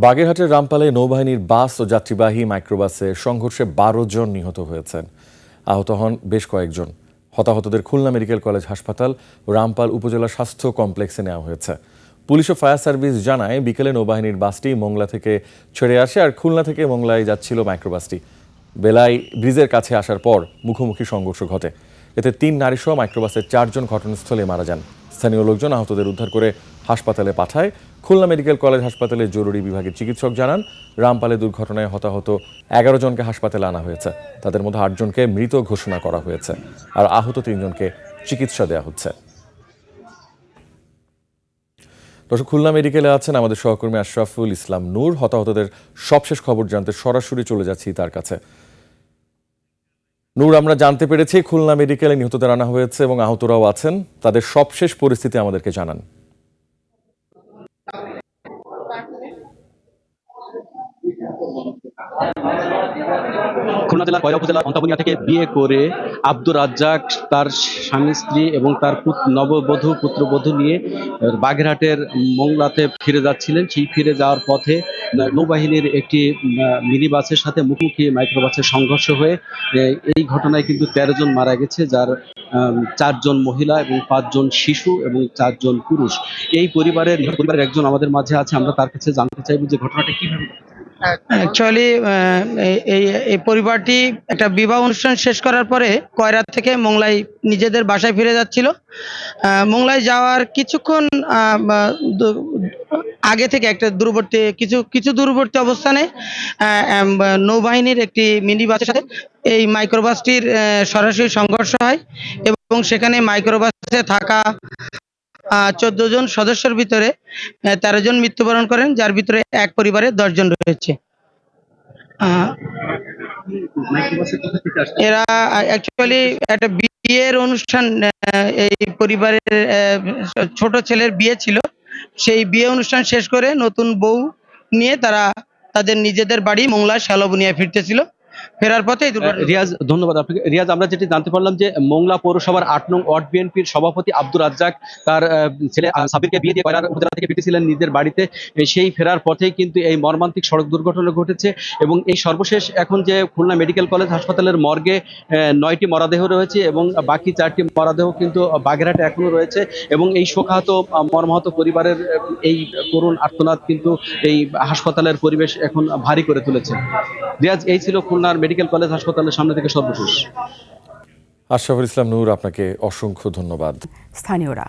বাগেরহাটের রামপালে নৌবাহিনীর বাস ও যাত্রীবাহী মাইক্রোবাসে সংঘর্ষে ১২ জন নিহত হয়েছেন। আহত হন বেশ কয়েকজন। হতাহতদের খুলনা মেডিকেল কলেজ হাসপাতাল ও রামপাল উপজেলা স্বাস্থ্য কমপ্লেক্সে নেওয়া হয়েছে। পুলিশ ও ফায়ার সার্ভিস জানায়, বিকেলে নৌবাহিনীর বাসটি মোংলা থেকে ছেড়ে আসে আর খুলনা থেকে মোংলায় যাচ্ছিল মাইক্রোবাসটি। বেলায় ব্রিজের কাছে আসার পর মুখোমুখি সংঘর্ষ ঘটে। এতে ৩ নারীসহ মাইক্রোবাসের ৪ জন ঘটনাস্থলে মারা যান। স্থানীয় লোকজন আহতদের উদ্ধার করে হাসপাতালে পাঠায়। খুলনা মেডিকেল কলেজ হাসপাতালের জরুরি বিভাগের চিকিৎসক জানান, রামপালে দুর্ঘটনায় হতাহত ১১ জনকে হাসপাতালে আনা হয়েছে। তাদের মধ্যে ৮ জনকে মৃত ঘোষণা করা হয়েছে আর আহত ৩ জনকে চিকিৎসা দেওয়া হচ্ছে। দর্শক, খুলনা মেডিকেলে আছেন আমাদের সহকর্মী আশরাফুল ইসলাম নূর। হতাহতদের সবশেষ খবর জানতে সরাসরি চলে যাচ্ছি তার কাছে। নূর, আমরা জানতে পেরেছি খুলনা মেডিকেলে নিহতদের আনা হয়েছে এবং আহতরাও আছেন। তাদের সবশেষ পরিস্থিতি আমাদেরকে জানান। খুলনা জেলার কয়রা উপজেলার অন্তাবনিয়া থেকে বিয়ে করে আব্দুর রাজ্জাক তার স্বামী স্ত্রী এবং তার নববধূ পুত্রবধূ নিয়ে বাগেরহাটের মোংলাতে ফিরে যাচ্ছিলেন। সেই ফিরে যাওয়ার পথে নৌবাহিনীর একটি মিনি বাসের সাথে মুখোমুখি মাইক্রোবাসের সংঘর্ষ হয়ে এই ঘটনায় কিন্তু ১৩ জন মারা গেছে, যার ৪ জন মহিলা এবং 5 জন শিশু এবং 4 জন পুরুষ। এই পরিবারের একজন আমাদের মাঝে আছে, আমরা তার কাছে জানতে চাইবো যে ঘটনাটা কিভাবে। অ্যাকচুয়ালি এই পরিবারটি একটা বিবাহ অনুষ্ঠান শেষ করার পরে কয়রা থেকে মোংলায় নিজেদের বাসায় ফিরে যাচ্ছিল। মোংলায় যাওয়ার কিছুক্ষণ আগে থেকে একটা কিছু দূরবর্তী অবস্থানে নৌবাহিনীর একটি মিনি বাসের সাথে এই মাইক্রোবাসটির সরাসরি সংঘর্ষ হয় এবং সেখানে মাইক্রোবাসে থাকা 14 জন সদস্যের ভিতরে 13 জন মৃত্যুবরণ করেন, যার ভিতরে এক পরিবারে 10 জন রয়েছে। এরা অ্যাকচুয়ালি একটা বিয়ের অনুষ্ঠান, এই পরিবারের ছোট ছেলের বিয়ে ছিল। সেই বিয়ে অনুষ্ঠান শেষ করে নতুন বউ নিয়ে তারা তাদের নিজেদের বাড়ি মোংলা শালবনিয়া ফিরতেছিল। ফেরার পথে রিয়াজ, ধন্যবাদ আপনাকে। রিয়াজ, আমরা যেটি জানতে পারলাম যে মোংলা পৌরসভার 8 নং ওয়ার্ড বিএনপির সভাপতি আব্দুর রাজ্জাক তার ছেলে সাবিরকে বিয়ে দিয়ে কয়রা উপজেলা থেকে ফিরতেছিলেন নিজের বাড়িতে। সেই ফেরার পথেই কিন্তু এই মর্মান্তিক সড়ক দুর্ঘটনা ঘটেছে এবং এই সর্বশেষ এখন যে খুলনা মেডিকেল কলেজ হাসপাতালের মর্গে 9টি মরদেহ রয়েছে এবং বাকি 4টি মরদেহ কিন্তু বাগেরহাটে এখনো রয়েছে এবং এই শোকাহত মর্মাহত পরিবারের এই করুণ আর্তনাদ কিন্তু এই হাসপাতালের পরিবেশ এখন ভারী করে তুলেছে। রিয়াজ, এই ছিল খুলনার মেডিকেল কলেজ হাসপাতালের সামনে থেকে সর্বশেষ। আশরাফুল ইসলাম নূর, আপনাকে অসংখ্য ধন্যবাদ। স্থানীয়রা